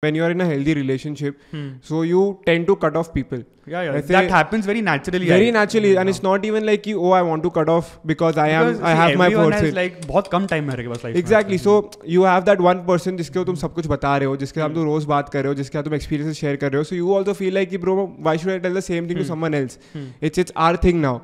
when you are in a healthy relationship, so you tend to cut off people. Yeah. ऐसे That happens very naturally. Very naturally, and it's not even like oh I want to cut off because I have my person. Like बहुत कम time है मेरे पास life में. Exactly. So you have that one person जिसके तुम सब कुछ बता रहे हो, जिसके साथ तुम रोज बात कर रहे हो, जिसके साथ तुम experiences share कर रहे हो. So you also feel like bro, why should I tell the same thing to someone else? It's our thing now.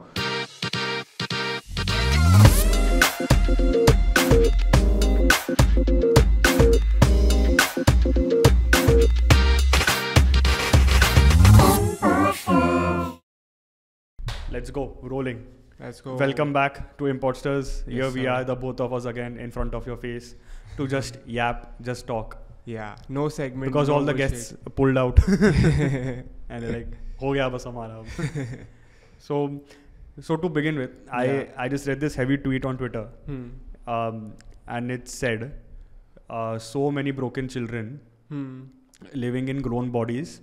Let's go, rolling. Let's go. Welcome back to Imposters. Here we are, the both of us again in front of your face to just yap, just talk. Yeah, no segment. Because all the guests pulled out. And they're like, ho gaya bas hamara. So to begin with, I just read this heavy tweet on Twitter. And it said, so many broken children living in grown bodies,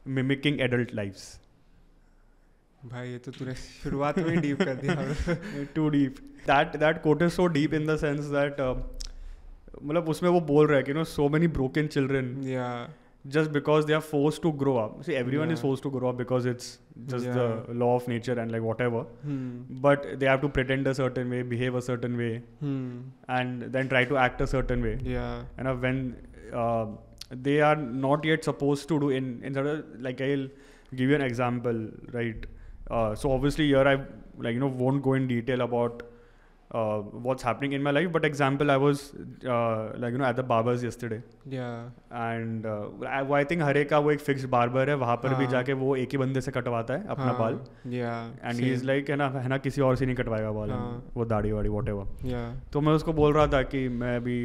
mimicking adult lives. भाई ये तो तूने शुरुआत में deep कर दिया. Too deep. That quote is so deep in the sense that मतलब उसमें वो बोल रहा है कि so many broken children. Yeah. Just because they are forced to grow up. See, everyone is forced to grow up because it's just the law of nature and like whatever. But they have to pretend a certain way, behave a certain way, and then try to act a certain way. Yeah. And when they are not yet supposed to do in sort of, like I'll give you an example, right? So obviously here I won't go in detail about what's happening in my life, but example, I was at the barber's yesterday. Yeah. And I think हर एक का वो एक fixed barber है, वहाँ पर भी जाके वो एक ही बंदे से कटवाता है अपना बाल. Yeah. And he is like है ना किसी और से नहीं कटवाएगा बाल, वो दाढ़ी वाड़ी whatever. Yeah. तो मैं उसको बोल रहा था कि मैं अभी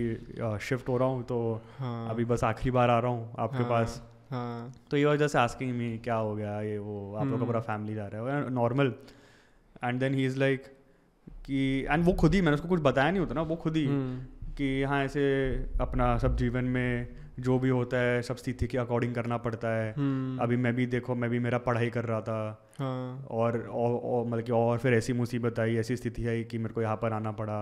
शिफ्ट हो रहा हूँ, तो अभी बस आखिरी बार आ रहा हूँ आपके पास. तो ये वजह से आस्किंग मी क्या हो गया ये वो, आप लोग का पूरा फैमिली जा रहा है normal. And then he is like कि एंड वो खुद ही, मैंने उसको कुछ बताया नहीं होता ना, वो खुद ही कि हाँ ऐसे अपना सब जीवन में जो भी होता है सब स्थिति के अकॉर्डिंग करना पड़ता है. अभी मैं भी मेरा पढ़ाई कर रहा था और मतलब कि और फिर ऐसी मुसीबत आई, ऐसी स्थिति आई कि मेरे को यहाँ पर आना पड़ा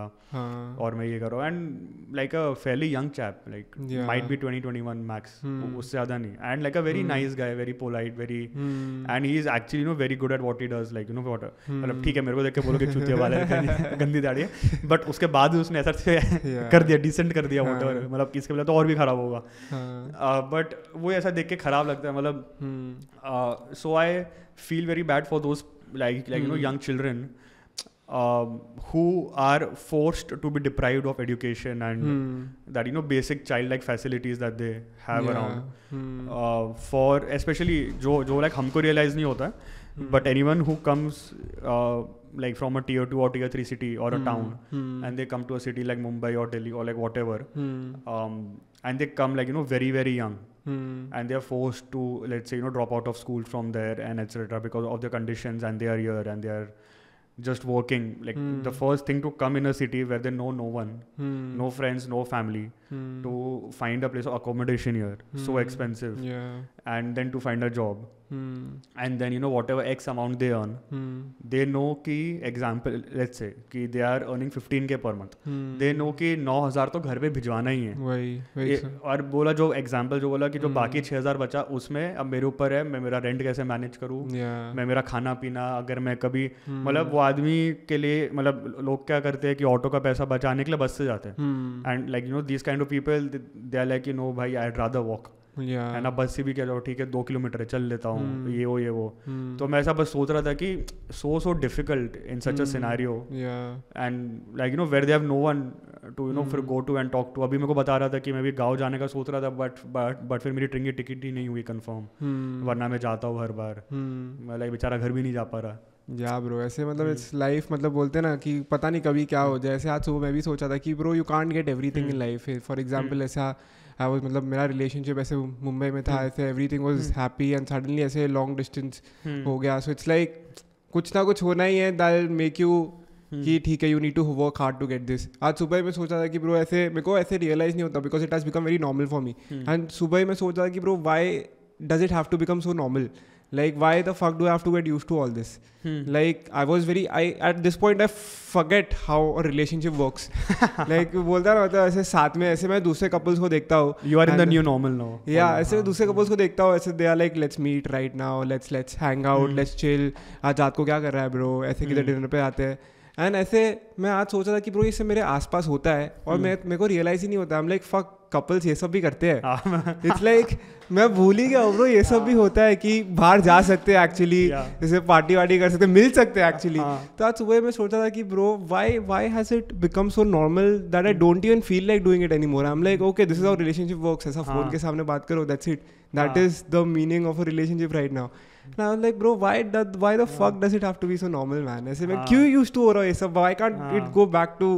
और मैं ये कर रहा हूँ. And like a fairly young chap, like might be 20-21 max, उससे ज़्यादा नहीं. And like a very nice guy, very polite, very, and he is actually very good at what he does. Like what, मतलब ठीक है मेरे को देख के बोलो कि चूतिया वाला है, गंदी दाढ़ी है, बट उसके बाद भी उसने ऐसा कर दिया, डिसेंट कर दिया, मतलब किसके बोला तो और भी ख़राब होगा. बट वो ऐसा देख के ख़राब लगता है, मतलब सो आई feel very bad for those like young children who are forced to be deprived of education and that basic childlike facilities that they have around. For especially जो like हमको realize नहीं होता, but anyone who comes like from a tier 2 or tier 3 city or a town, and they come to a city like Mumbai or Delhi or like whatever, and they come like very very young, and they are forced to, let's say, drop out of school from there and etc. because of their conditions, and they are here and they are just working. Like the first thing to come in a city where they know no one, no friends, no family, to find a place of accommodation here, so expensive, and then to find a job, and then whatever X amount they earn, they know कि example, let's say कि they are earning 15K per month, they know कि 9,000 तो घर पे भिजवाना ही है. वही और बोला जो example जो बोला कि जो बाकी 6,000 बचा उसमें अब मेरे ऊपर है, मैं मेरा रेंट कैसे मैनेज करूँ, मैं मेरा खाना पीना, अगर मैं कभी मतलब वो आदमी के लिए, मतलब लोग क्या करते हैं कि ऑटो का पैसा बचाने के लिए बस से जाते हैं, and like this kind of people they are like भाई आई रादर वॉक, है ना, बस से भी क्या जाओ, ठीक है 2 किलोमीटर है चल लेता हूँ, ये वो. तो मैं ऐसा बस सोच रहा था कि so difficult in such a scenario, and like where they have no one to फिर go to and talk to. अभी मेरे को बता रहा था कि मैं भी गाँव जाने का सोच रहा था, बट फिर मेरी ट्रेन की टिकट ही नहीं हुई कंफर्म, वरना मैं जाता हूँ हर बार. मैं लाइक बेचारा घर भी नहीं जा पा रहा. या ब्रो ऐसे मतलब इट्स लाइफ, मतलब बोलते हैं ना कि पता नहीं कभी क्या हो जाए. ऐसे आज सुबह मैं भी सोचा था कि bro you can't get everything in life. For example ऐसा आई वाज, मतलब मेरा रिलेशनशिप ऐसे मुंबई में था, ऐसे everything was happy, and suddenly ऐसे लॉन्ग डिस्टेंस हो गया. सो इट्स लाइक कुछ ना कुछ होना ही है दैट विल मेक यू कि ठीक है you need to work hard to get this. आज सुबह मैं सोचा था कि ब्रो ऐसे मेरे को ऐसे रियलाइज नहीं होता because it has become very normal for me. And सुबह मैं सोच रहा था कि bro why does it have to become so normal. Like, why the fuck do I have to get used to all this? Like, at this point I forget how a relationship works. Like, बोलता ना मतलब ऐसे साथ में ऐसे मैं दूसरे couples को देखता हूँ. You are in the new normal now. Yeah, ऐसे दूसरे couples को देखता हूँ, ऐसे they are like, let's meet right now, let's hang out, let's chill. आज रात को क्या कर रहा है bro? ऐसे किधर dinner पे आते हैं. एंड ऐसे मैं आज सोचा था कि ब्रो ये सब मेरे आसपास होता है और मेरे को रियलाइज ही नहीं होता. I'm like, fuck, कपल्स ये सब भी करते हैं. इट्स लाइक मैं भूल ही गया हूँ ब्रो, ये सब भी होता है कि बाहर जा सकते हैं एक्चुअली, जैसे पार्टी वार्टी कर सकते हैं, मिल सकते हैं एक्चुअली. तो आज सुबह मैं सोचा था कि bro why has it become so normal that I don't even feel like doing it any more. I am like, okay, this is how relationship works. ऐसा फोन के सामने बात करो, that's it. That is the meaning of a relationship right now. And I was like, bro, why the fuck does it have to be so normal, man? ऐसे मैं क्यों used to हो रहा हूँ ये सब? Why can't it go back to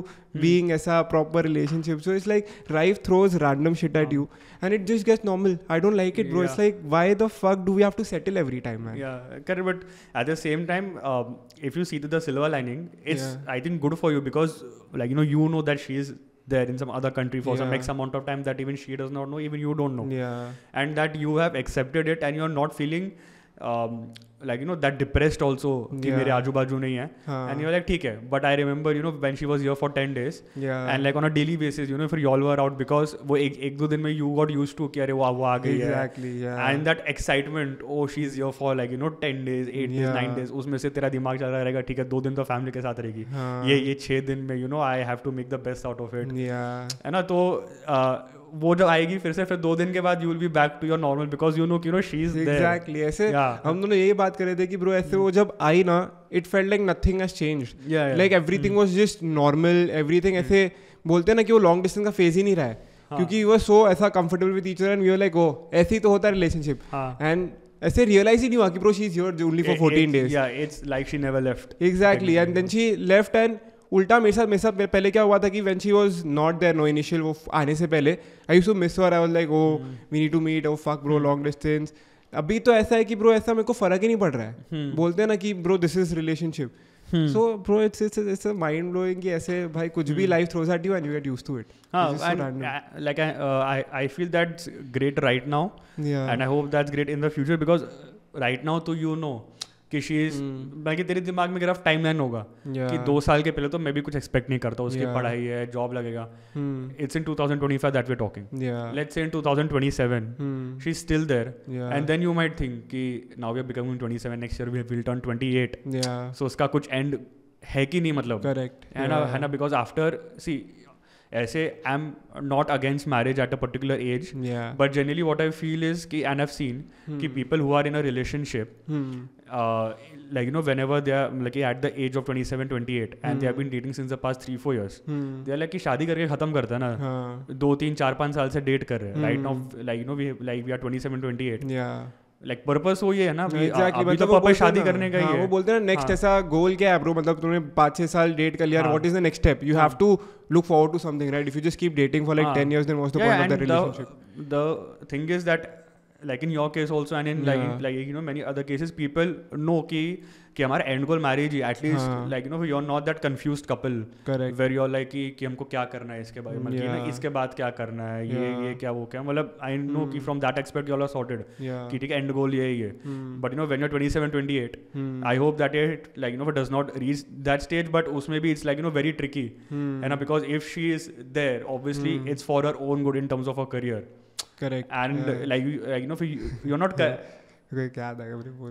being ऐसा proper relationship? So it's like life throws random shit at you and it just gets normal. I don't like it, bro. It's like, why the fuck do we have to settle every time, man? Yeah, correct. But at the same time, if you see the silver lining, it's I think good for you because like you know that she is there in some other country for some X amount of time that even she does not know, even you don't know. And that you have accepted it and you're not feeling like that depressed also कि मेरे आजू बाजू नहीं है. And you're like, ठीक है. But I remember when she was here for 10 days and like on a daily basis फिर y'all were out because वो एक दो दिन में you got used to कि अरे वो आ गई है. And that excitement, oh she's here for like 10 days, 8 days, 9 days, उसमें से तेरा दिमाग चल रहा रहेगा, ठीक है 2 दिन तो फैमिली के साथ रहेगी, ये 6 दिन में I have to make the best out of it. है ना. तो वो जब आएगी फिर से, फिर 2 दिन के बाद you will be back to your normal because you know she is there. Exactly. ऐसे हम दोनों यही बात कर रहे थे कि ब्रो ऐसे वो जब आई ना, it felt like nothing has changed. Like everything was just normal, everything ऐसे बोलते हैं ना कि वो long distance का phase ही नहीं रहा है क्योंकि we were so ऐसा comfortable with each other and we were like, oh ऐसे ही तो होता है relationship. And ऐसे रियलाइज ही नहीं हुआ कि bro she is here only for 14 days. Yeah, it's like she never left. Exactly. And then she left and उल्टा मेरे साथ पहले क्या हुआ था कि when she was not there, no initial वो आने से पहले I used to miss her. I was like, oh we need to meet, oh fuck bro, long distance. अभी तो ऐसा है कि ब्रो ऐसा मेरे को फर्क ही नहीं पड़ रहा है. बोलते हैं ना कि bro this is relationship. So bro, it's a mind blowing कि ऐसे भाई कुछ भी life throws at you and you get used to it. Like I feel that's great right now. And I hope that's great in the future because right now तो कि she is बाकी तेरे दिमाग में ग्राफ टाइमलाइन होगा कि 2 साल के पहले तो मैं भी कुछ एक्सपेक्ट नहीं करता, उसकी पढ़ाई है, जॉब लगेगा. It's in 2025 that we are talking. Let's say in 2027 she is still there and then you might think कि now we are becoming 27, next year we will turn 28. So उसका कुछ एंड है कि नहीं, मतलब करेक्ट है ना. बिकॉज आफ्टर सी ऐसे I am not against marriage at a particular age, but generally what I feel is कि एंड आई हैव सीन कि people who are in a relationship like whenever they are like at the age of 27, 28 and they have been dating since the past 3-4 years, they are like कि शादी करके खत्म करता है ना, 2, 3, 4, 5 साल से डेट कर रहे हैं. right now like we are 27, 28. like purpose वो ये है ना अभी तो पर्पस शादी करने का ही है. वो बोलते हैं नेक्स्ट ऐसा गोल क्या है ब्रो, मतलब तूने 5-6 साल डेट कर लिया, what is the next step? You have to look forward to something, right? If you just keep dating for like 10 years, then what's the point of the relationship? The thing is that like in your case also and in like many other cases, people know कि हमारा end goal marriage ही, at least like you are not that confused couple where you are like कि हमको क्या करना है इसके बाद, मतलब इसके बाद क्या करना है, ये क्या वो क्या, मतलब आई नो कि from that expect you are sorted कि ठीक है एंड गोल ये है. But when you are 27, 28, I hope that it like does not reach that stage, but उसमें भी इट्स लाइक वेरी ट्रिकी है ना, because if she is there obviously it's for her own good in terms of a career. Correct. And like you're not क्या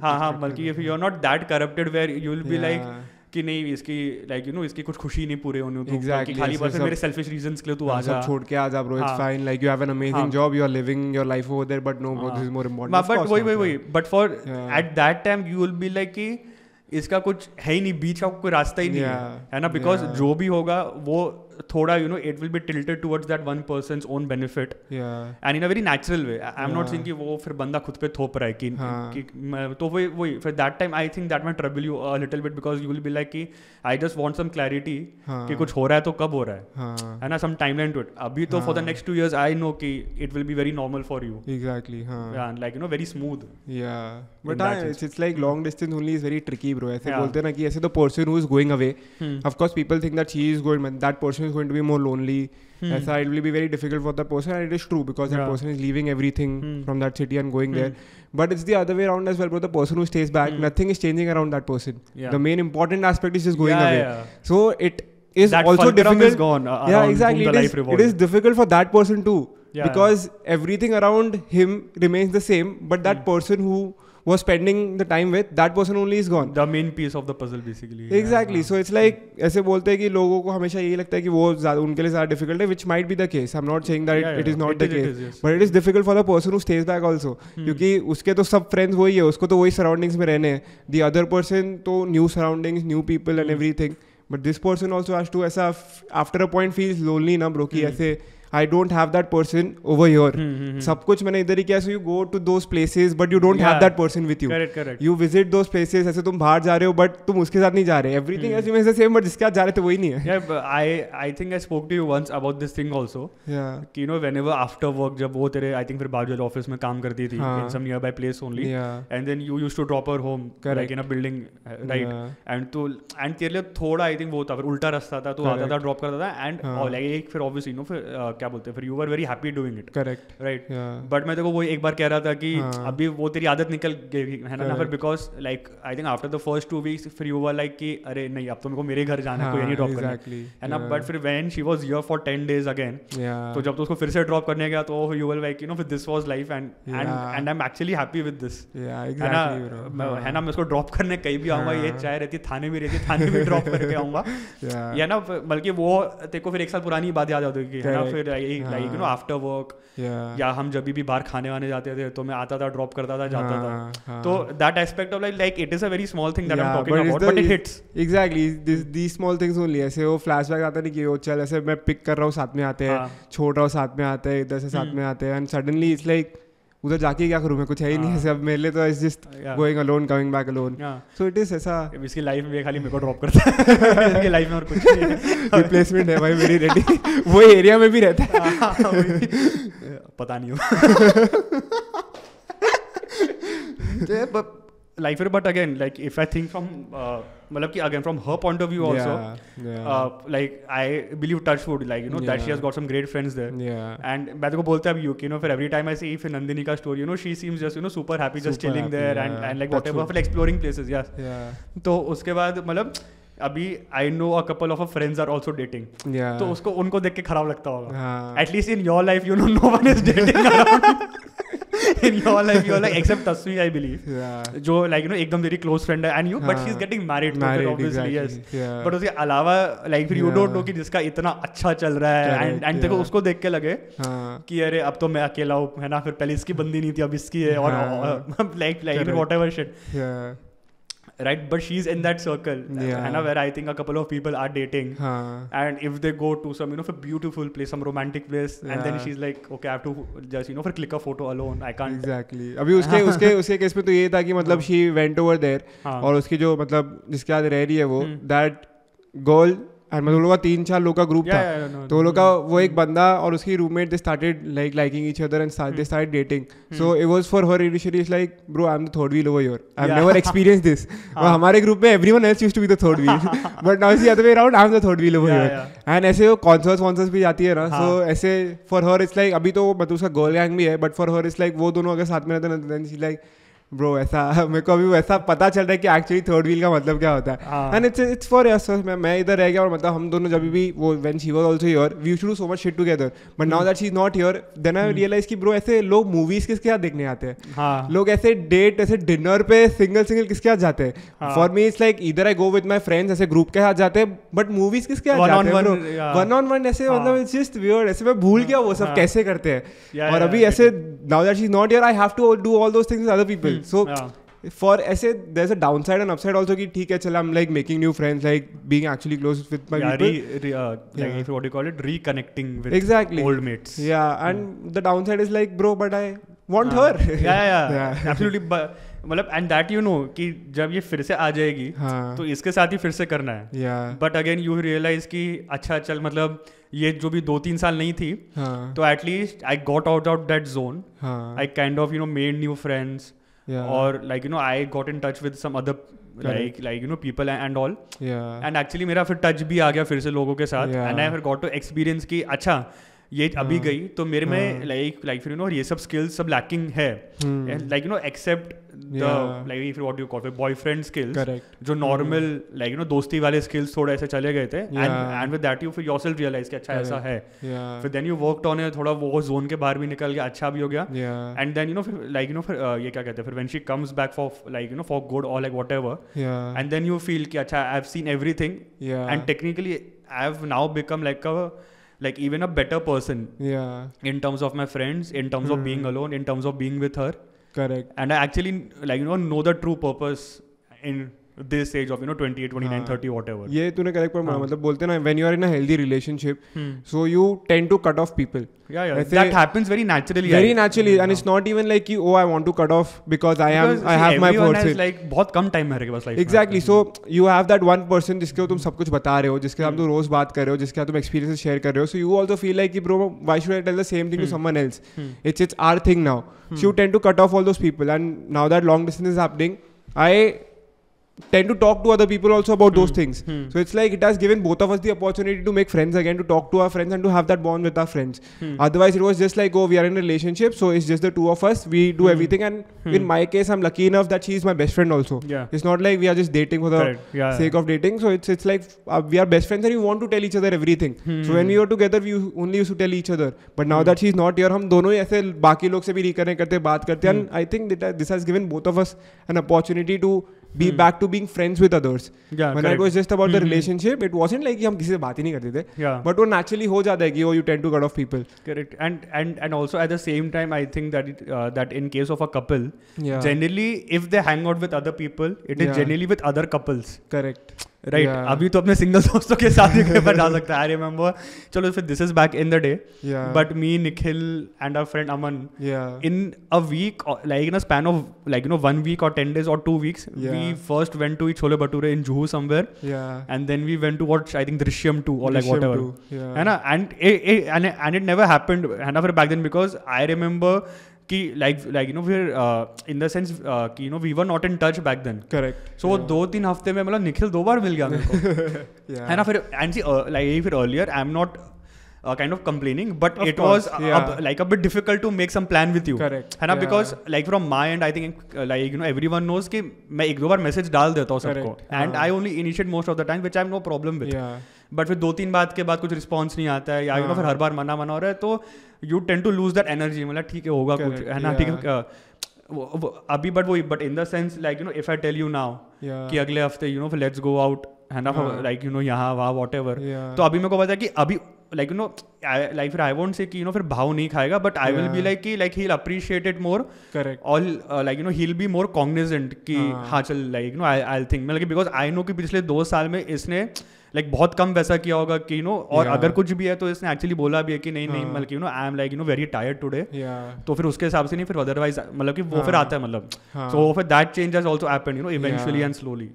हाँ बल्कि if you're not that corrupted where you will be like कि नहीं इसकी like इसकी कुछ खुशी नहीं पूरे होने तो exactly, खाली बस मेरे selfish reasons के लिए तू आ जा, छोड़ के आ जा bro, it's fine, like you have an amazing job, you are living your life over there, but no bro, this is more important. But वही but for at that time you will be like कि इसका कुछ है ही नहीं, बीच का कोई रास्ता ही नहीं है ना, बिकॉज जो भी होगा वो थोड़ा it will B tilted towards that one persons own benefit and in a very natural way. I am not saying कि वो फिर बंदा खुद पे थोप रहा है कि तो वही फिर that time I think that might trouble you a little bit because you will be like कि I just want some clarity कि कुछ हो रहा है तो कब हो रहा है ना, सम टाइमलाइन टू इट. अभी तो for the next 2 years I know कि it will be very normal for you. Exactly like very smooth. But it's like long distance only is very tricky bro. ऐसे बोलते हैं ना कि ऐसे तो person who is going away, of course people think that she is going, that person person is going to be more lonely. ऐसा it will be very difficult for the person, and it is true because that person is leaving everything from that city and going there. But it's the other way around as well, bro. The person who stays back, nothing is changing around that person. The main important aspect is just going away. So it is that also difficult. Is gone, exactly. It is difficult for that person too, because everything around him remains the same, but that person who was spending the time with, that person only is gone. The main piece of the puzzle basically. Exactly. So it's like ऐसे बोलते हैं कि लोगों को हमेशा यही लगता है कि वो उनके लिए ज़्यादा difficult है, which might be the case. I'm not saying that it is not the case, but it is difficult for the person who stays back also. क्योंकि उसके तो सब friends वही है, उसको तो वही surroundings में रहने हैं. The other person तो new surroundings, new people and everything. But this person also has to ऐसा after a point feels lonely ना bro, कि ऐसे I don't have that person over here. सब कुछ मैंने इधर ही किया. So you go to those places, but you don't have that person with you. Correct. You visit those places. ऐसे तुम बाहर जा रहे हो, but तुम उसके साथ नहीं जा रहे. Everything else remains the same, but जिसके साथ जा रहे थे वही नहीं है. Yeah, but I think I spoke to you once about this thing also. Yeah. कि whenever after work, जब वो तेरे I think फिर बाजू ऑफिस में काम करती थी in some nearby place only. Yeah. And then you used to drop her home, like in a building, right? Yeah. And तेरे लिए थोड़ा I think वो था, फिर उल्टा रास्ता था, तू आता था ड्रॉप करता था, and like एक फिर obviously फिर क्या बोलते हैं, फिर you were very happy doing it. Correct. Right. But मैं देखो वो एक बार कह रहा था कि अभी वो तेरी आदत निकल गई है ना, फिर because like I think after the first 2 weeks फिर you were like कि अरे नहीं अब तो मेरे को मेरे घर जाना है, कोई नहीं ड्रॉप करना है ना. But फिर when she was here for 10 days again, तो जब तो उसको फिर से ड्रॉप करने गया तो you were like this was life and I'm actually happy with this. है ना, मैं उसको ड्रॉप करने कहीं भी आऊँगा, ये चाहे रहती थाने में रहती, थाने में ड्रॉप करके आऊँगा या ना. बल्कि वो तेरे को फिर 1 साल पुरानी बात याद आती है ना, फिर like आफ्टर वर्क या हम जब भी बाहर खाने वाने जाते थे तो मैं आता था, ड्रॉप करता था, जाता था. तो that aspect of like it is a very small thing that I am talking about, but it hits. Exactly these small things only. ऐसे वो फ्लैशबैक आता नहीं कि वो चल ऐसे मैं पिक कर रहा हूँ साथ में आते हैं, छोड़ रहा हूँ साथ में आते हैं, इधर से साथ में आते हैं, एंड सडनली इट्स लाइक उधर जाके क्या करूँ मैं, कुछ है ही नहीं. सब मेरे लिए तो it's just going alone, coming back alone. So it is ऐसा. इसकी लाइफ में खाली मेरे को ड्रॉप करता है, इसकी लाइफ में और कुछ नहीं है. रिप्लेसमेंट है भाई मेरी रेडी. वो एरिया में भी रहता है, पता नहीं हो. Like but again like if I think from मतलब कि again from her point of view also, like I believe touch wood like that she has got some great friends there, and मैं तो को बोलते हैं अब UK for every time I see if Nandini का story she seems just super happy just chilling there and like whatever for exploring places. तो उसके बाद मतलब अभी I know a couple of her friends are also dating, तो उसको उनको देख के खराब लगता होगा. At least in your life no one is dating around. In your life you're like except Tasvi I believe, जो like एकदम very close friend है and you, but she's getting married obviously. Yes. But उसके अलावा like फिर you don't know कि जिसका इतना अच्छा चल रहा है and देखो उसको देख के लगे कि अरे अब तो मैं अकेला हूँ, है ना, फिर पहले इसकी बंदी नहीं थी अब इसकी है, और like whatever shit. Right, but she's in that circle, where I think a couple of people are dating, and if they go to some for beautiful place, some romantic place, and then she's like, okay, I have to just for click a photo alone, I can't. Exactly. अभी उसके case में तो ये था कि मतलब she went over there, और उसकी जो मतलब जिसके साथ रह रही है वो that girl, मतलब लोग का 3-4 लोग का ग्रुप था, तो लोग का वो एक बंदा और उसकी roommate they started like liking each other and they started dating. So it was for her initially it's like bro I am the third wheel over here, I have never experience this. और हमारे group में everyone else used to be the third wheel, but now it's the other way around, I am the third wheel over here. And ऐसे वो concerts भी जाती है ना, सो ऐसे फॉर हर इट्स लाइक अभी तो मतलब उसका गर्ल गैंग भी है, but for her it's like वो दोनों अगर साथ में रहते हैं देन शी लाइक ब्रो ऐसा मेरे को अभी वैसा पता चल रहा है कि एक्चुअली थर्ड व्हील का मतलब क्या होता है. एंड इट्स फॉर यस, मैं इधर रह गया और मतलब हम दोनों जब भी वो when she was also here we used to do so much shit together, but now that she is not here then I realise कि ब्रो ऐसे लोग मूवीज किसके साथ देखने आते हैं, लोग ऐसे डेट ऐसे डिनर पे सिंगल किसके साथ जाते हैं. For me it's like either I go with my friends ऐसे ग्रुप के साथ जाते हैं, बट मूवीज किसके साथ जाते हैं ब्रो, वन ऑन वन ऐसे मतलब इट्स जस्ट वियर्ड. ऐसे मैं भूल गया वो सब कैसे करते हैं. और अभी ऐसे now that she is not here I have to do all those things with other people. So for ऐसे there's a downside and upside also कि ठीक है चल I'm like making new friends, like being actually close with my people. Like what do you call it, reconnecting with old mates. And the downside is like bro but I want her. Absolutely. मतलब and that कि जब ये फिर से आ जाएगी तो इसके साथ ही फिर से करना है. But again you realize कि अच्छा चल मतलब ये जो भी 2-3 साल नहीं थी तो at least I got out of that zone. I kind of made new friends. Or like I got in touch with some other like you know people and all. And actually मेरा फिर touch भी आ गया फिर से लोगों के साथ, and I got to experience कि अच्छा ये अभी गई तो मेरे में लाइक फिर यू नो ये सब स्किल्स सब लैकिंग है, like you know except the like what you call boyfriend skills, जो नॉर्मल लाइक यू नो दोस्ती वाले स्किल्स थोड़े ऐसे चले गए थे, एंड विद दैट यू फिर योरसेल्फ रियलाइज कि अच्छा ऐसा है, फिर then you worked on it, थोड़ा वो जोन के बाहर भी निकल गया, अच्छा भी हो गया, एंड देन यू नो फिर लाइक यू नो फिर ये क्या कहते हैं, फिर when she comes back for like you know for good और like whatever, and then you feel कि अच्छा I have seen everything, and technically I have now become like even a better person in terms of my friends, in terms of being alone, in terms of being with her. Correct. And I actually like you know the true purpose in this age of you know 28, 29, 30 whatever. ये तूने correct पर मतलब बोलते ना when you are in a healthy relationship, so you tend to cut off people. Yeah, that happens very naturally. And it's not even like कि oh I want to cut off because I have my person. Like बहुत कम time है मेरे पास life में. Exactly. So you have that one person जिसके तुम सब कुछ बता रहे हो, जिसके साथ तुम रोज बात कर रहे हो, जिसके साथ तुम experiences share कर रहे हो. So you also feel like कि bro why should I tell the same thing to someone else? It's our thing now. So you tend to cut off all those people, and now that long distance is happening, I tend to talk to other people also about those things. So it's like it has given both of us the opportunity to make friends again, to talk to our friends and to have that bond with our friends. Otherwise it was just like, oh, we are in a relationship, so it's just the two of us, we do everything, and in my case I'm lucky enough that she's my best friend also. It's not like we are just dating for the sake of dating. So it's like we are best friends and we want to tell each other everything. So when we were together we only used to tell each other, but now that she's not here, हम दोनों ही ऐसे बाकी लोग से भी reconnect करते बात करते हैं, and I think that this has given both of us an opportunity to be back to being friends with others. When it was just about the relationship, it wasn't like कि हम किसी से बात ही नहीं करते थे, but वो naturally हो जाता है कि oh you tend to cut off people. Correct. And also at the same time I think that that in case of a couple, generally if they hang out with other people, it is generally with other couples. Correct. Right अभी तो अपने single दोस्तों के साथ ही पर जा सकता है. आई रिमेंबर, चलो फिर this is back in the day, but me Nikhil and our friend Aman in a week like in a span of like you know 1 week or 10 days or 2 weeks, we first went to eat chole bhature in Juhu somewhere, and then we went to watch I think Drishyam 2 or like whatever, है ना, and it never happened है ना फिर back then, because I remember कि like you know फिर in the sense कि you know we were not in touch back then. Correct. So 2-3 हफ्ते में मतलब निखिल 2 बार मिल गया मेरे को, है ना. फिर and see like फिर earlier I'm not kind of complaining, but of it course, was like a bit difficult to make some plan with you. Correct. है ना, because like from my end I think like you know everyone knows कि मैं 1-2 बार message डाल देता हूँ सबको, and I only initiate most of the time, which I have no problem with. But फिर 2-3 बात के बाद कुछ रिस्पॉन्स नहीं आता है, या यू नो फिर हर बार मना हो रहा है, तो you tend to lose that energy. मतलब ठीक है होगा कुछ, है ना, ठीक है अभी, but in the sense like you know if I tell you now कि अगले हफ्ते यू नो फिर लेट्स गो आउट, है ना, लाइक यू नो यहाँ वहाँ वॉट एवर, तो अभी मेरे को पता है कि अभी लाइक यू नो लाइक फिर आई वोंट से कि यू नो फिर भाव नहीं खाएगा, but I will be like कि like he will appreciate it more. Correct. और like you know he will be more cognizant कि हाँ चल like you know I think मतलब बिकॉज आई नो कि पिछले 2 साल में इसने लाइक बहुत कम वैसा किया होगा कि यू नो, और अगर कुछ भी है तो इसने एक्चुअली बोला भी है कि नहीं नहीं मतलब you know I am like you know very tired today, तो फिर उसके हिसाब से नहीं, फिर अदरवाइज मतलब कि वो फिर आता है मतलब, सो फिर that change has also happened you know eventually and slowly.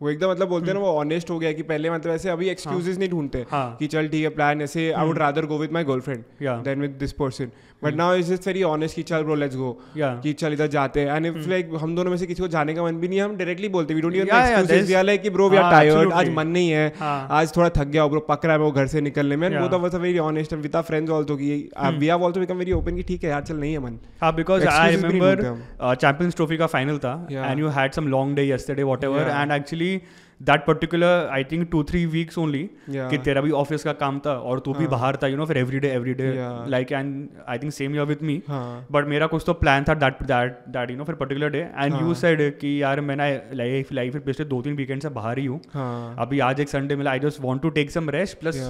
वो एकदम मतलब बोलते हैं ना वो ऑनेस्ट हो गया कि पहले मतलब ऐसे अभी एक्सक्यूजेस नहीं ढूंढते कि चल ठीक है प्लान ऐसे, I would rather go with my girlfriend then with this person, but now is just very honest कि चल ब्रो लेट्स गो, कि चल इधर जाते हैं, एंड इफ लाइक हम दोनों में से किसी को जाने का मन भी नहीं है, हम डायरेक्टली बोलते we don't even make excuses, we are like कि ब्रो वी आर टायर्ड, आज मन नहीं है, आज थोड़ा थक गया ब्रो, पक रहा है वो घर से निकलने में, वो तो was very honest with our friends also कि we have also become very open कि ठीक है यार चल नहीं है मन. हां, because I remember Champions Trophy का फाइनल था, and you had some long day yesterday whatever, and actually that particular I think 2-3 weeks only कि तेरा भी ऑफिस का काम था और तू भी बाहर था, you know, फिर every day like, and I think same year with me, but मेरा कुछ तो प्लान था that you know फिर particular day, and you said कि यार मैं ना लाइफ फिर पिछले 2-3 वीकेंड से बाहर ही हूँ, अभी आज एक संडे मिला, I just want to take some rest, plus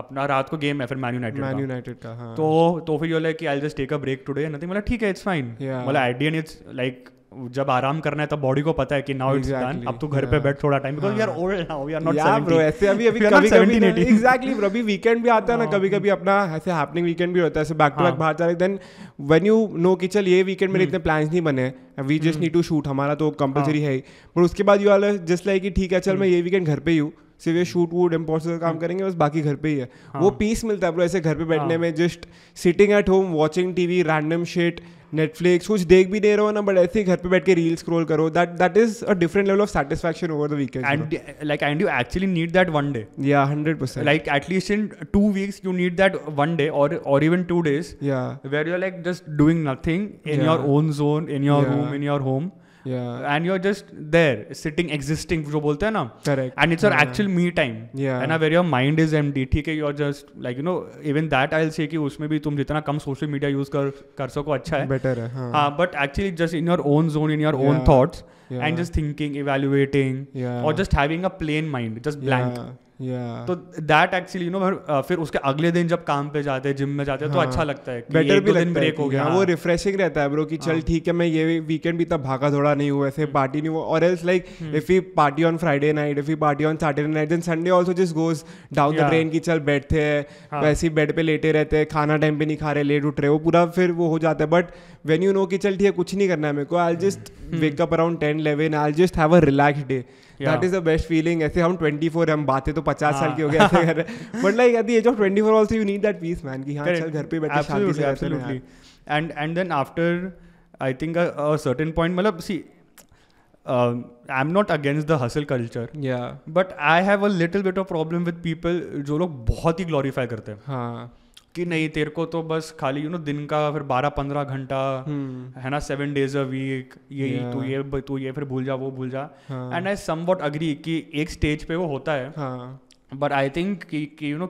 अपना रात को गेम है फिर मैन यूनाइटेड का, तो फिर ये कि I'll just take a break today, nothing, मतलब ठीक है it's fine, मतलब at the end it's like जब आराम करना है तब बॉडी को पता है कि नाउ इट्स डन, अब तो घर पे बैठ थोड़ा time, because we are old now, we are not 70 bro, ऐसे अभी कभी एग्जैक्टली ब्रो, अभी वीकेंड भी आता है ना, कभी अपना ऐसे हैपनिंग वीकेंड भी होता है, ऐसे बैक टू बैक बाहर जा रहे, देन व्हेन यू नो कि चल ये वीकेंड मेरे इतने प्लान्स नहीं बने, we just need to shoot, हमारा तो कंपलसरी है ही, पर उसके बाद यू आर जस्ट लाइक कि ठीक है चल मैं ये वीकेंड घर पे ही हूँ, सिर्फ ये शूट वूट इम्पोर्टेंट काम करेंगे, बस बाकी घर पे ही है. वो पीस मिलता है ब्रो ऐसे घर पे बैठने में, just sitting at home watching TV random shit Netflix कुछ देख भी नहीं रहे हो ना, बट ऐसे ही घर पे बैठ के रील स्क्रॉल करो, that is a different level of satisfaction over the weekend. And you actually need that one day. Yeah, 100%. Like at least in 2 weeks you need that one day or even 2 days. Yeah. Where you're like just doing nothing in your own zone, in your room, in your home. Yeah. And you're just there sitting, existing, जो बोलते हैं ना. Correct. And it's your actual me time. Yeah. And where your mind is empty. ठीक है, you're just like even that I'll say कि उसमें भी तुम जितना कम social media use कर सको अच्छा है. Better है. हाँ. But actually just in your own zone, in your own thoughts. And just thinking, evaluating. Or just having a plain mind, just blank. तो दैट एक्चुअली फिर उसके अगले दिन जब काम पे जाते हैं, जिम में जाते हैं, तो अच्छा लगता है. बेटर भी लगता है, हो गया वो रिफ्रेशिंग रहता है ब्रो कि चल ठीक है, मैं ये वीकेंड भी इतना भागा दौड़ा नहीं हुआ, ऐसे पार्टी नहीं हुआ. और else like if we party on Friday night, if we party on Saturday night, then Sunday also just goes down the drain कि चल बैठते हैं वैसे ही बेड पे लेटे रहते हैं, खाना टाइम पे नहीं खा रहे, लेट उठ रहे, वो पूरा फिर वो हो जाता है. बट व्हेन यू नो कि चल ठीक है कुछ नहीं करना है मेरे को, I will just wake up around 10-11, I will just have a relaxed day. That is the best feeling. ऐसे हम 24, हम बातें तो 50 साल की हो गए ऐसे कर रहे हैं, but like at the age of 24 also you need that peace man कि हाँ चल घर पे बैठे शांति से. Absolutely. And then after I think a certain point, मतलब see I am not against the hustle culture, but I have a little bit of problem with people जो लोग बहुत ही ग्लोरीफाई करते हैं. हाँ कि नहीं तेरे को तो बस खाली दिन का फिर 12-15 घंटा है ना, 7 days a week, यही तू ये फिर भूल जा, वो भूल जा. एंड आई समवॉट अग्री कि एक स्टेज पे वो होता है, बट आई थिंक कि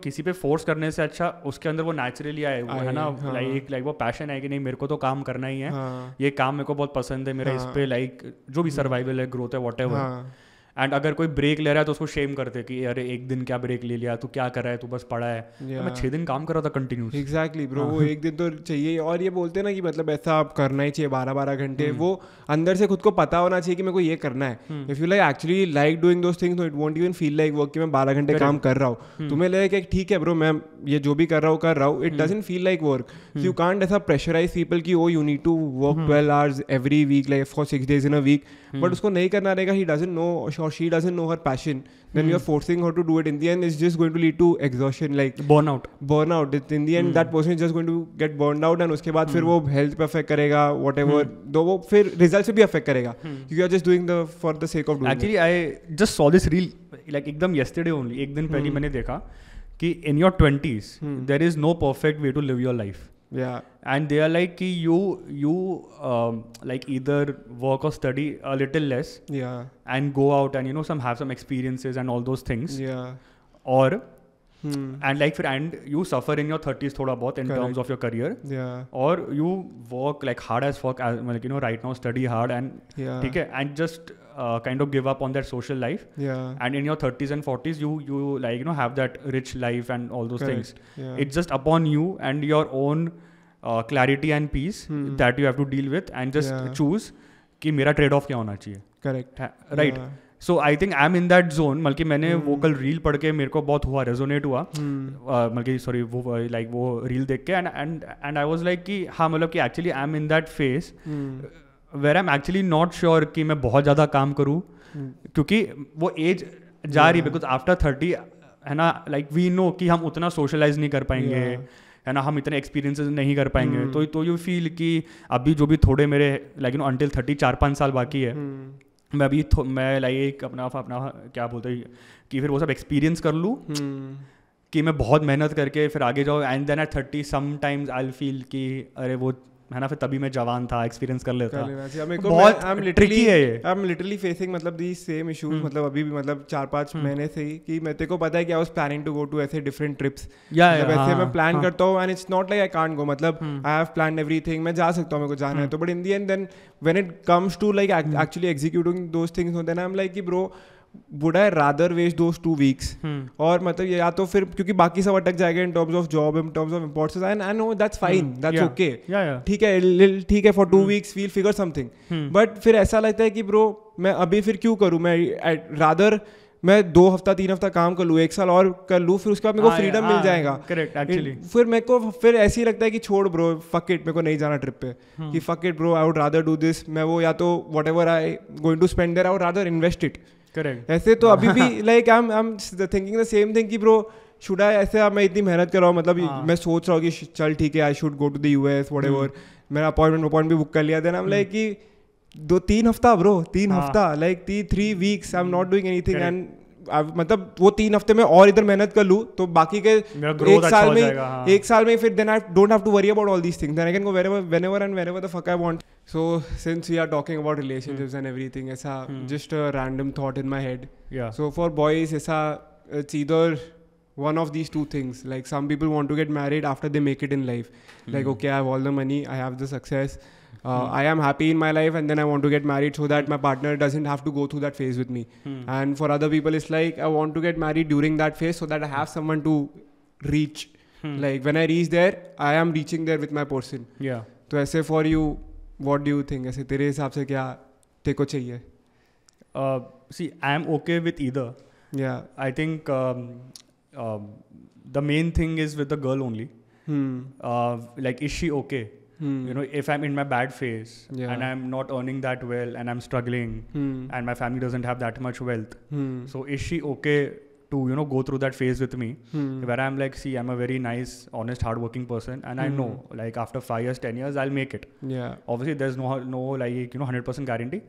किसी पे फोर्स करने से अच्छा उसके अंदर वो नेचुरली आए, वो है ना, लाइक वो पैशन है कि नहीं मेरे को तो काम करना ही है, ये काम मेरे को बहुत पसंद है, मेरा इस पे लाइक जो भी सर्वाइवल है, ग्रोथ है, व्हाटएवर. एंड अगर कोई ब्रेक ले रहा है तो उसको शेम करते कि अरे एक दिन क्या ब्रेक ले लिया, तू क्या कर रहा है, तू बस पड़ा है. तो मैं 6 दिन काम कर रहा था कंटिन्यूस. एग्जैक्टली ब्रो, वो एक दिन तो चाहिए. और ये बोलते हैं ना कि मतलब ऐसा आप करना ही चाहिए 12-12 घंटे, वो अंदर से खुद को पता होना चाहिए कि मेरे को ये करना है. If you like actually like doing those things, it won't even feel like work कि मैं 12 घंटे काम कर रहा हूँ. तुम्हें लगेगा कि ठीक है ब्रो मैं ये जो भी कर रहा हूँ, it doesn't feel like work. You can't ऐसा प्रेशराइज पीपल कि oh you need to work 12 hours every week, like for 6 days in a week. But उसको नहीं करना रहेगा, ही डजंट नो और she doesn't know her passion, then you're forcing her to do it. In the end it's just going to lead to exhaustion, like burnout. In the end that person is just going to get burned out, and उसके बाद फिर वो health पे affect करेगा, whatever, तो वो फिर results पे भी affect करेगा, क्योंकि you are just doing the for the sake of doing. Actually I just saw this reel like एकदम yesterday only, एक दिन पहले मैंने देखा कि in your 20s there is no perfect way to live your life. And they are like कि you like either work or study a little less, and go out and have some experiences and all those things, or and like and you suffer in your 30s थोड़ा बहुत in terms of your career, or you work like hard as fuck, like right now study hard and ठीक है, and just kind of give up on that social life, and in your 30s and 40s you like have that rich life and all those things. It's just upon you and your own clarity and peace that you have to deal with, and just choose कि मेरा trade off क्या होना चाहिए. Correct. Right. So I think I'm in that zone. बल्कि मैंने वो कल reel पढ़ के मेरे को बहुत हुआ, रेजोनेट हुआ, बल्कि सॉरी वो लाइक वो रील देख के, एंड आई वाज लाइक कि हाँ मतलब कि actually I am in that phase where I am actually not sure कि मैं बहुत ज़्यादा काम करूँ, क्योंकि वो एज जा रही है. बिकॉज आफ्टर 30 है ना, लाइक वी नो कि हम उतना सोशलाइज नहीं कर पाएंगे, है ना, हम इतने एक्सपीरियंसेस नहीं कर पाएंगे. तो यू फील कि अभी जो भी थोड़े मेरे लाइक अंटिल 30 4-5 साल बाकी है, मैं अभी मैं लाइक अपना क्या बोलते हैं कि फिर वो सब एक्सपीरियंस कर लूँ कि मैं बहुत मेहनत करके फिर आगे जाऊँ. And then at 30 sometimes I will feel कि अरे वो है ना, फिर तभी मैं जवान था, एक्सपीरियंस कर लेता. बहुत ट्रिकी है ये. आई एम लिटरली फेसिंग मतलब दी सेम इश्यूज, मतलब अभी भी मतलब 4-5 महीने से ही कि मेरे को पता है कि I was planning to go to ऐसे डिफरेंट ट्रिप्स. वैसे मैं प्लान करता हूँ and it's not like I can't go, मतलब आई हैव प्लान्ड एवरीथिंग, मैं जा सकता हूँ, मेरे को जाना है तो. But in the end then when it comes to like actually executing those things, then I am like कि bro would I rather waste those 2 weeks, और मतलब या तो फिर क्योंकि बाकी सब अटक जाएगा in terms of job, in terms of importance, and I know that's fine, that's okay, ठीक है for 2 weeks we'll figure something, but फिर ऐसा लगता है कि bro मैं अभी फिर क्यों करूँ, मैं rather मैं 2 हफ्ता 3 हफ्ता काम कर लूँ, 1 साल और कर लूँ, फिर उसके बाद मेरे को फ्रीडम मिल जाएगा. करेक्ट. एक्चुअली फिर मेरे को फिर ऐसे ही लगता है कि छोड़ ब्रो, फक इट, मेरे को नहीं जाना ट्रिप पे, कि fuck it bro, I would rather do this. मैं वो या तो whatever I going to spend there, I would rather invest it. Correct. ऐसे तो अभी भी like I am thinking the same thing कि ब्रो शुड आई ऐसे अब मैं इतनी मेहनत कर रहा हूँ मतलब मैं सोच रहा हूँ कि चल ठीक है I should go to the US whatever, मेरा अपॉइंटमेंट भी बुक कर लिया, देन आई एम लाइक कि 3 हफ्ता ब्रो, 3 हफ्ता like 3 weeks I am not doing anything and मतलब वो 3 हफ्ते में और इधर मेहनत कर लूँ तो बाकी के एक साल में फिर then I don't have to worry about all these things, then I can go whenever and wherever the fuck I want. So since we are talking about relationships and everything, ऐसा just a random thought in my head. So for boys ऐसा it's either one of these two things, like some people want to get married after they make it in life, like okay I have all the money, I have the success, I am happy in my life and then I want to get married so that my partner doesn't have to go through that phase with me. And for other people it's like I want to get married during that phase so that I have someone to reach, like when I reach there I am reaching there with my person. तो ऐसे for you what do you think, ऐसे तेरे हिसाब से क्या तेरे को चाहिए? See I am okay with either. I think the main thing is with the girl only. Like is she okay? You know, if I'm in my bad phase and I'm not earning that well and I'm struggling and my family doesn't have that much wealth, so is she okay to, you know, go through that phase with me where I'm like, see, I'm a very nice, honest, hardworking person and I know like after 5 years, 10 years, I'll make it. Obviously there's no like, you know, 100% guarantee.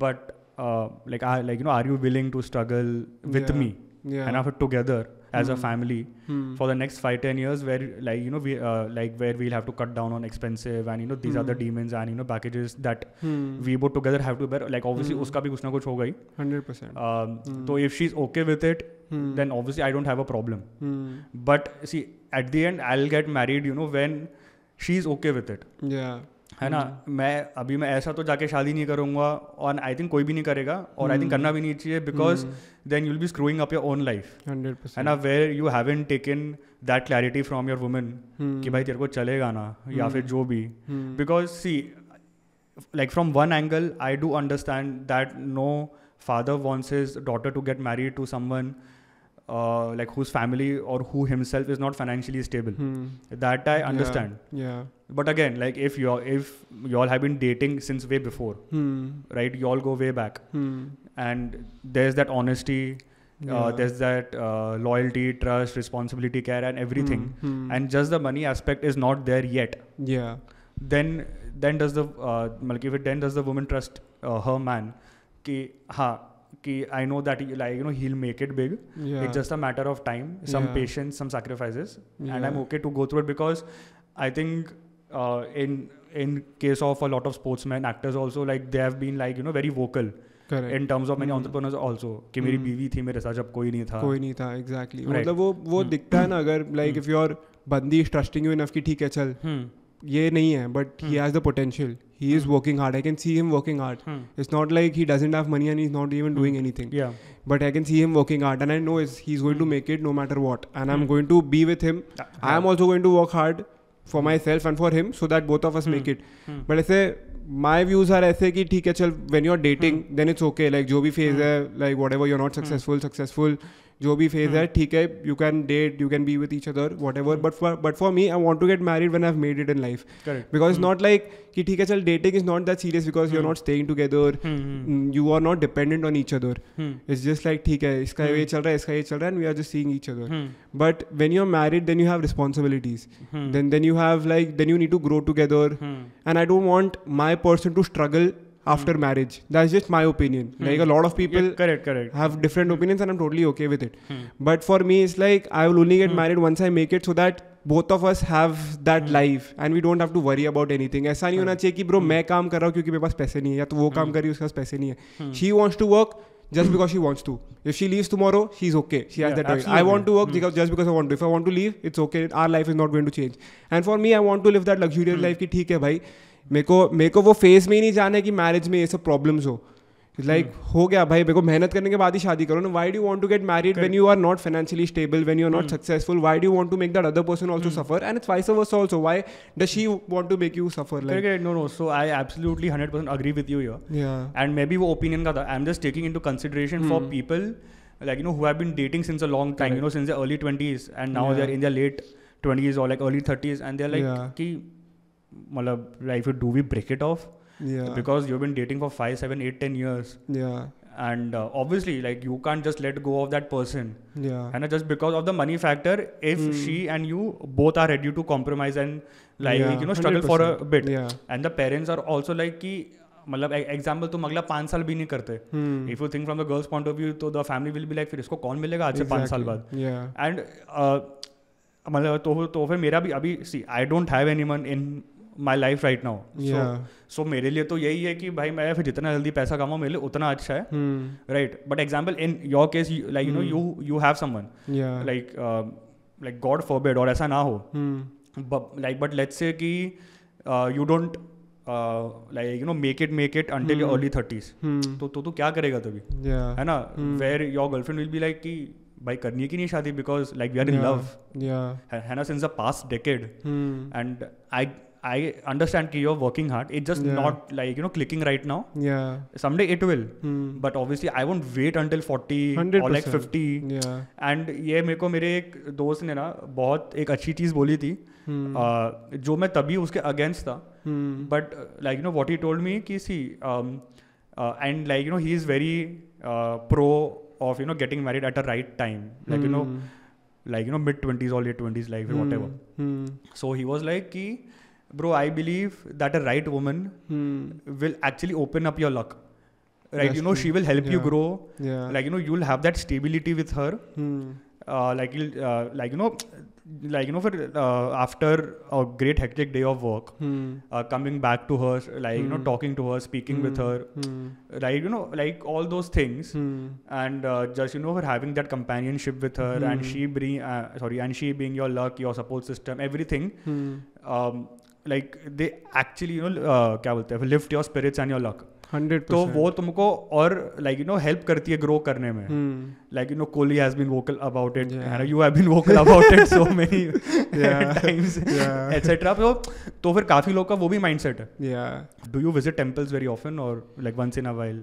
But like, you know, are you willing to struggle with me and have it together as a family for the next 5-10 years where like, you know, we like where we'll have to cut down on expensive and, you know, these are the demons and, you know, packages that we both together have to bear, like obviously uska bhi kuch na kuch hoga hi 100%. So if she's okay with it then obviously I don't have a problem. But see at the end I'll get married, you know, when she's okay with it. है ना, मैं ऐसा तो जाके शादी नहीं करूँगा और आई थिंक कोई भी नहीं करेगा और आई थिंक करना भी नहीं चाहिए because then you will be screwing up your own life, है ना, where you haven't taken that clarity from your woman कि भाई तेरे को चलेगा ना या फिर जो भी, because see like from one angle I do understand that no father wants his daughter to get married to someone like whose family or who himself is not financially stable. That I understand. But again, like if you all have been dating since way before, right, you all go way back, and there's that honesty, there's that loyalty, trust, responsibility, care and everything, and just the money aspect is not there yet. Then does the woman trust her man ki I know that he'll make it big. It's just a matter of time, some patience, some sacrifices, and I'm okay to go through it, because I think in case of a lot of sportsmen, actors also, like they have been like, very vocal. Correct. In terms of many entrepreneurs also कि मेरी बीवी थी, मेरे साथ जब कोई नहीं था exactly. मतलब वो दिखता है ना, अगर like if your बंदी is trusting you enough कि ठीक है चल ये नहीं है, but he has the potential, he is working hard, I can see him working hard. It's not like he doesn't have money and he's not even doing anything, but I can see him working hard and I know he's going to make it no matter what, and I'm going to be with him. I am also going to work hard for myself and for him so that both of us make it. But ऐसे my views are ऐसे कि ठीक है चल, when you're dating then it's okay, like जो भी phase है, like whatever you're not successful जो भी phase है ठीक है, you can date, you can be with each other, whatever, but for me I want to get married when I've made it in life. Correct. Because it's not like कि ठीक है चल, dating is not that serious because you're not staying together, you are not dependent on each other. It's just like ठीक है इसका ये चल रहा है, इसका ये चल रहा है, and we are just seeing each other. But when you're married then you have responsibilities, then you have then you need to grow together, and I don't want my person to struggle after marriage. That's just my opinion. Like a lot of people correct. have different opinions and I'm totally okay with it. But for me it's like I will only get married once I make it, so that both of us have that life and we don't have to worry about anything. ऐसा नहीं होना चाहिए कि bro मैं काम कर रहा हूँ क्योंकि मेरे पास पैसे नहीं है, या तो वो काम कर रही है उसके पास पैसे नहीं है. She wants to work just because she wants to. If she leaves tomorrow, she's okay. She has that right. I want to work just because I want to. If I want to leave, it's okay. Our life is not going to change. And for me, I want to live that luxurious life कि ठीक है भाई, मेरे को वो phase में ही नहीं जाना है कि मैरिज में ये सब प्रॉब्लम्स हो. लाइक हो गया भाई, मेरे को मेहनत करने के बाद ही शादी करो ना. Why do want to get married when you are not financially stable, when you are not successful? Why do want to make that other person also suffer, and it's vice versa also? Why does she want to make you suffer? Like no, so I absolutely 100% agree with you here. And maybe वो opinion का था, I'm just taking into consideration for people like who have been dating since a long time, since their early 20s, and now they're in their late 20s or like early 30s, and they're like कि मतलब like do we break it off? Because you've been dating for 5, 7, 8, 10 years. and obviously like you can't just let go of that person, and just because of the money factor. If she and you both are ready to compromise and like struggle 100%. For a bit, and the parents are also like कि मतलब example तुम अगला 5 साल भी नहीं करते, if you think from the girls point of view, तो the family will be like फिर इसको कौन मिलेगा आज से 5 साल बाद. एंड मतलब तो फिर मेरा भी अभी see I don't have anyone in my life right now, so मेरे लिए तो यही है कि भाई मैं फिर जितना जल्दी पैसा कमाऊँ मेरे लिए उतना अच्छा है, right. But example in your case like you have someone like God forbid और ऐसा ना हो, लाइक बट लेट्स से कि you don't make it until your early 30s, तो क्या करेगा तभी, है ना. where your girlfriend will be like कि भाई करनी है कि नहीं शादी, because like we are in love, है ना, since the past decade, and I understand कि you're working hard, it's just not like clicking right now, someday it will, but obviously I won't wait until 40 100%. Or like 50, and ये मेरे को मेरे एक दोस्त ने ना बहुत एक अच्छी चीज़ बोली थी, जो मैं तभी उसके अगेंस्ट था, but like what he told me कि see and like he is very pro of getting married at a right time, like mid 20s or late 20s, like whatever. So he was like कि bro, I believe that a right woman will actually open up your luck, right? She will help you grow, like you'll have that stability with her, for after a great hectic day of work, coming back to her, like talking to her, speaking with her, like like all those things, and just for having that companionship with her, and she being your luck, your support system, everything, like they actually क्या बोलते हैं, lift your spirits and your luck. 100%. तो वो तुमको और like help करती है grow करने में, like Kohli has been vocal about it, you have been vocal about it so many times, etc. तो फिर काफी लोग का वो भी mindset है. Do you visit temples very often or like once in a while?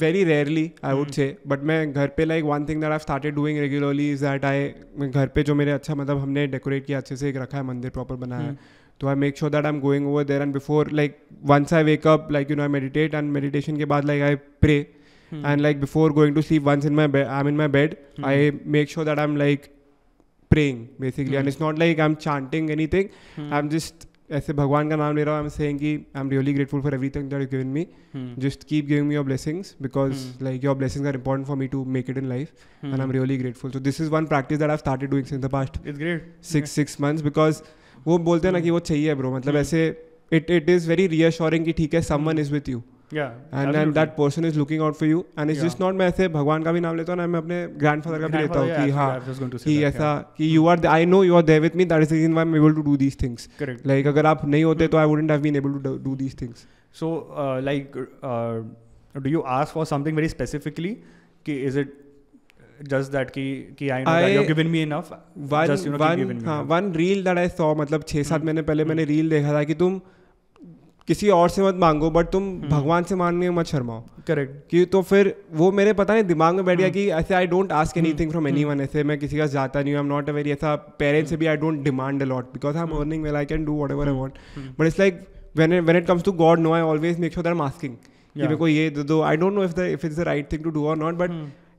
Very rarely I would say, but मैं घर पे like one thing that I've started doing regularly is that मैं घर पे जो मेरे अच्छा मतलब हमने डेकोरेट किया अच्छे से, एक रखा है मंदिर प्रॉपर बनाया है, तो I make sure that I'm going over there, and before like once I wake up, like I meditate, and meditation के बाद like I pray, and like before going to sleep, once I'm in my bed, I make sure that I'm like praying basically, and it's not like I'm chanting anything, I'm just ऐसे भगवान का नाम ले रहा हूँ, I'm saying कि I'm really grateful for everything that you've given me, just keep giving me your blessings, because like your blessings are important for me to make it in life, and I'm really grateful. So this is one practice that I've started doing since the past it's great 6 months, because वो बोलते हैं ना कि वो चाहिए bro, मतलब ऐसे it is very reassuring कि ठीक है someone is with you, and that person is looking out for you, and it's just not, मैं ऐसे भगवान का भी नाम लेता हूँ ना, मैं अपने grandfather का भी लेता हूँ कि हाँ कि ऐसा कि you are I know you are there with me, that is the reason why I'm able to do these things. Correct. Like अगर आप नहीं होते तो I wouldn't have been able to do these things. So like do you ask for something very specifically कि is it just that कि I know that you've given me enough, just keep giving me. One reel that I saw, मतलब 6-7 महीने पहले मैंने reel देखा था कि तुम किसी और से मत मांगो, बट तुम भगवान से मांगने में मत शर्माओ. करेक्ट. कि तो फिर वो मेरे पता नहीं दिमाग में बैठ गया कि ऐसे I don't ask anything from anyone, ऐसे मैं किसी का जाता नहीं हूँ, I am not a very ऐसा पेरेंट्स से भी I don't demand a lot, because I am earning well, I can do whatever I want, but it's like when it comes to God, no, I always make sure that I am asking कि मेरे को ये दो. I don't know if it's the right thing to do और not, but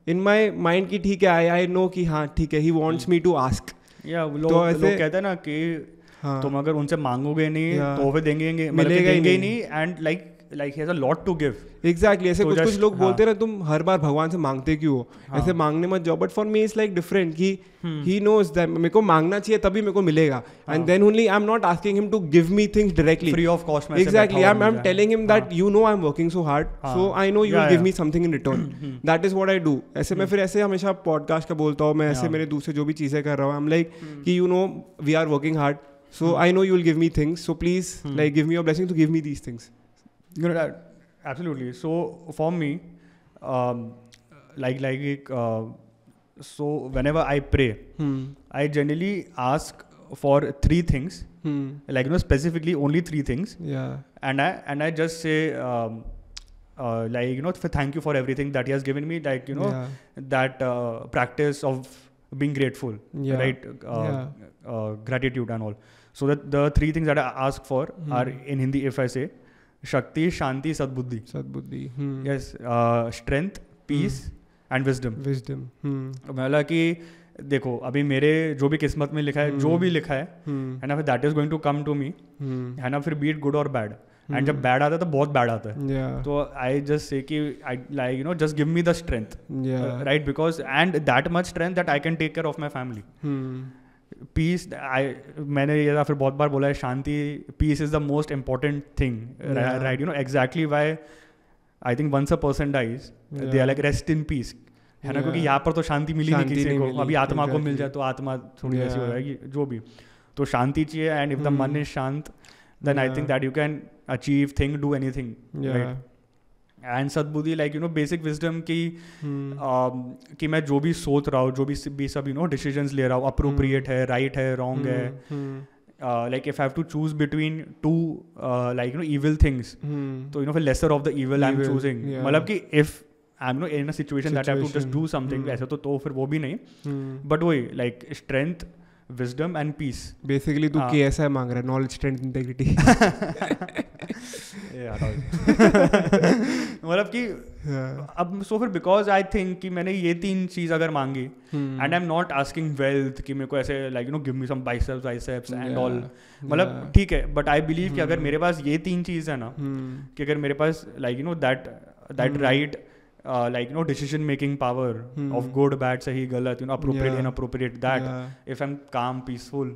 in my mind की ठीक है, I know कि हाँ ठीक है, he wants me to ask. लोग कहते हैं ना कि तुम अगर उनसे मांगोगे नहीं तो फिर देंगे ही नहीं, and like he has a lot to give. Exactly. ऐसे कुछ लोग बोलते हैं ना तुम हर बार भगवान से मांगते क्यों हो, ऐसे मांगने मत जाओ, but for me it's like different कि he knows that मेरे को मांगना चाहिए तभी मेरे को मिलेगा, and then only I'm not asking him to give me things directly free of cost. Exactly. I'm telling him that you know I'm working so hard, so I know you will give me something in return. That is what I do. ऐसे मैं फिर ऐसे हमेशा podcast का बोलता हूँ, मैं ऐसे मेरे दूसरे जो भी चीज़ें कर रहा हूँ, I'm like कि you know we are working hard, so I know you will give me things, so please like give me your blessing to give me these things. You know that. Absolutely. So for me, so whenever I pray, I generally ask for 3 things, like specifically only 3 things. And I just say like thank you for everything that he has given me, like that practice of being grateful, right? Gratitude and all. So that the 3 things that I ask for are in Hindi. If I say shakti, shanti, sadbuddhi. Yes, strength, peace and wisdom. मतलब कि देखो अभी मेरे जो भी किस्मत में लिखा है, जो भी लिखा है ना, फिर that is going to come to me, है ना. फिर बीट गुड और बैड, एंड जब बैड आता है तो बहुत बैड आता है. तो आई जस्ट से कि I like you know just give me the strength, right, because and that much strength that I can take care of my family. Peace, मैंने ये फिर बहुत बार बोला है, shanti, peace is the most important thing, right. You know exactly why I think once a person dies they are like rest in peace, है ना. क्योंकि यहाँ पर तो शांति मिली नहीं किसी को. अभी आत्मा को मिल जाए तो आत्मा थोड़ी ऐसी हो जाएगी, जो भी. तो शांति चाहिए, एंड इफ द मन इज शांत, then I think that you can achieve thing, do anything, right. And सद्बुद्धि, like you know basic wisdom कि मैं जो भी सोच रहा हूँ, जो भी सब you know decisions ले रहा हूँ, appropriate है, right है, wrong है. Like if I have to choose between two like you know evil things, तो you know for lesser of the evil I'm choosing. मतलब कि if I'm not in a situation that I have to just do something, ऐसे तो फिर वो भी नहीं. But वही like strength, wisdom and peace. Basically तू KSI मांग रहा है, knowledge, strength, integrity. मतलब कि अब so फिर because I think कि मैंने ये 3 चीज़ अगर मांगी, and I'm not asking wealth कि मेरे को ऐसे like you know give me some biceps and all, मतलब ठीक है, but I believe कि अगर मेरे पास ये 3 चीज़ है ना, कि अगर मेरे पास like you know that right like you know decision making power of good, bad, sahi, galat, you know appropriate, inappropriate, that if I'm calm, peaceful,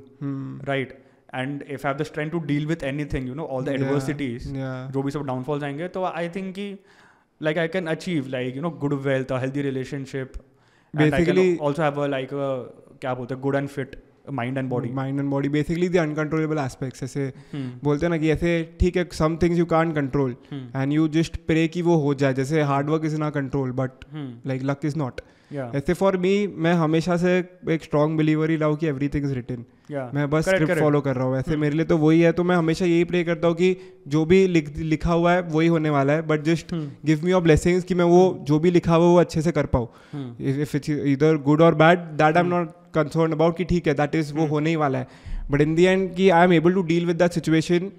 right, and if I have the strength to deal with anything, you know all the adversities, जो भी सब downfalls आएंगे, तो I think कि like I can achieve like you know good wealth, a healthy relationship, basically, and I can also have a like a क्या बोलते हैं good and fit mind and body. Basically the uncontrollable aspects, ऐसे बोलते हैं ना कि ऐसे ठीक है, some things you can't control and you just pray कि वो हो जाए. जैसे hard work is not control but like luck is not. ऐसे फॉर मी, मैं हमेशा से एक स्ट्रॉन्ग बिलीवर ही रहा हूँ कि एवरीथिंग इज रिटन. मैं बस स्क्रिप्ट फॉलो कर रहा हूँ. ऐसे मेरे लिए तो वही है. तो मैं हमेशा यही प्रे करता हूँ कि जो भी लिखा हुआ है वही होने वाला है, but just give me your blessings कि मैं वो जो भी लिखा हुआ है वो अच्छे से कर पाऊँ. इफ इट्स ईदर गुड और bad, that I am not concern about कि ठीक है दैट इज वो होने ही वाला है. बट इन दी एंड कि I am able to deal with that situation,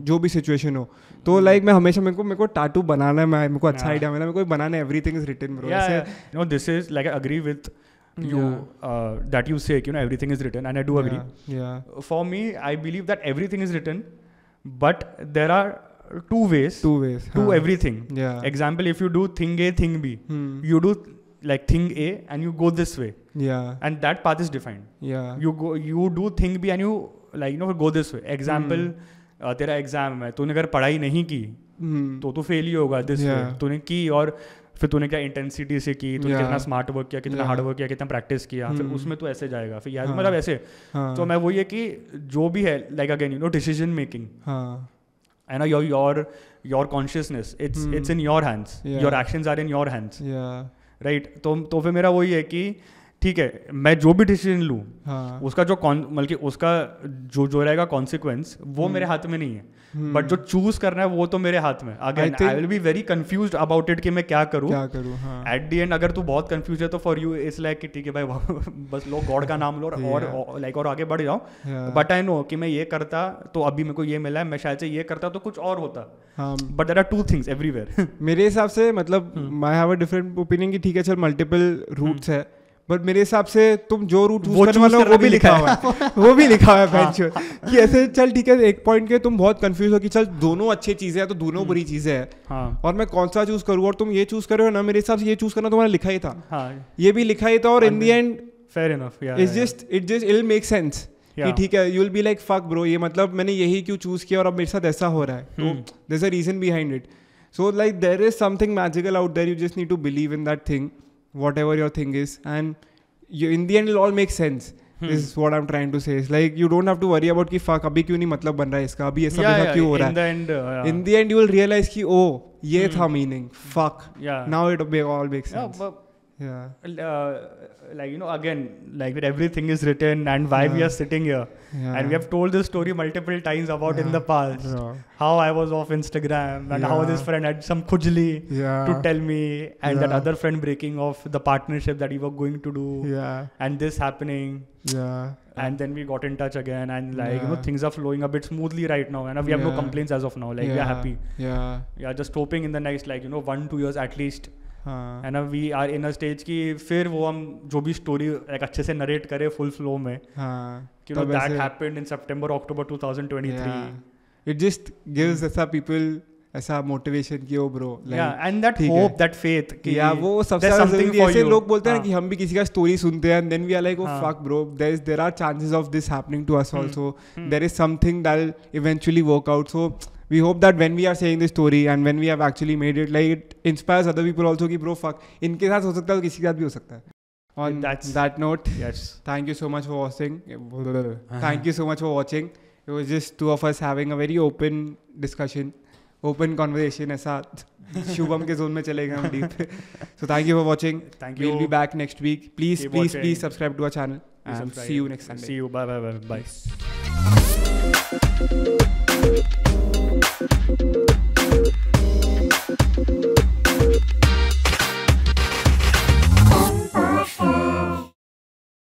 जो भी सिचुएशन हो. तो लाइक मैं हमेशा मेरे को टाटू बनाना है, मेरे को अच्छा आइडिया मिला, मेरे को बनाना है. Everything is written bro. You know this is like I agree with you that you say you know everything is written, and I do agree. For me, I believe that everything is written, but there are two ways to everything. Example, if you do thing A, thing B, you do like thing A and you go this way, and that path is defined. You do thing B and you like you know go this way. Example, तेरा exam है, तूने अगर पढ़ाई नहीं की तो तू fail ही होगा. दिस वे तूने की, और फिर तूने क्या इंटेंसिटी से की, तूने कितना स्मार्ट वर्क किया, कितना हार्ड वर्क किया, कितना प्रैक्टिस किया, फिर उसमें तो ऐसे जाएगा. फिर यार मतलब ऐसे. तो मैं वही है कि जो भी है like again you know decision making and your consciousness, it's in your hands, your actions are in your hands, right. तो फिर मेरा वही है कि ठीक है, मैं जो भी डिसीजन लूँ उसका जो बल्कि उसका जो रहेगा कॉन्सिक्वेंस, वो मेरे हाथ में नहीं है. बट जो चूज करना है वो तो मेरे हाथ में. Again I will be very confused about it कि मैं क्या करूँ. एट द एंड अगर तू बहुत कंफ्यूज है तो फॉर यू इट्स लाइक कि ठीक है भाई बस लो गॉड का नाम लो और आगे बढ़ जाओ. बट आई नो कि मैं ये करता तो अभी मेरे को ये मिला है, मैं शायद से ये करता तो कुछ और होता. But there are two things everywhere. मेरे हिसाब से मतलब I have a different opinion कि ठीक है चल मल्टीपल रूट्स है, बट मेरे हिसाब से तुम जो रूट चूज करने वाले हो वो भी लिखा हुआ है. वो भी लिखा हुआ है कि ऐसे चल ठीक है, एक पॉइंट के तुम बहुत कंफ्यूज हो कि चल दोनों अच्छी चीजें हैं तो दोनों बुरी चीजें हैं, और मैं कौन सा चूज करूँ, और तुम ये चूज कर रहे हो ना. मेरे हिसाब से ये चूज करना तुम्हारा लिखा ही था, ये भी लिखा ही था, और इन the and fair enough it just it make sense कि ठीक है you will be like fuck bro, ये मतलब मैंने यही क्यों चूज किया और अब मेरे साथ ऐसा हो रहा है. तो there is a reason behind it. So like there is something magical out there, you just need to believe in that thing, whatever your thing is, and in the end it'll all make sense. This is what I'm trying to say. It's like you don't have to worry about कि fuck अभी क्यों नहीं मतलब बन रहा है इसका, अभी ऐसा क्यों हो रहा है. In the end you will realize कि oh ये था meaning, fuck now it all makes sense. like, you know, again, like with everything is written and why we are sitting here, and we have told this story multiple times about in the past, how I was off Instagram and how this friend had some khujli to tell me, and that other friend breaking off the partnership that we were going to do, and this happening, and then we got in touch again, and like, you know, things are flowing a bit smoothly right now, and we have no complaints as of now, like we are happy, just hoping in the next, like, you know, 1-2 years at least, and now we are in a stage कि फिर वो हम जो भी story like अच्छे से narrate करें full flow में, you know, that happened in September October 2023. It just gives ऐसा people ऐसा motivation कि bro, like, and that hope, that faith कि वो सबसे ज़रूरी है. ऐसे लोग बोलते हैं ना कि हम भी किसी का story सुनते हैं and then we are like, oh fuck bro, there are chances of this happening to us also. There is something that will eventually work out. So we hope that when we are saying this story and when we have actually made it, like, it inspires other people also कि bro fuck, इनके साथ हो सकता है तो किसी के साथ भी हो सकता है. On that note, thank you so much for watching. Thank you so much for watching. It was just two of us having a very open discussion, open conversation. ऐसा शुभम के zone में चले गए हम deep. So thank you for watching. Thank you. We'll be back next week. Please subscribe to our channel. And see you next Sunday. See you. Bye.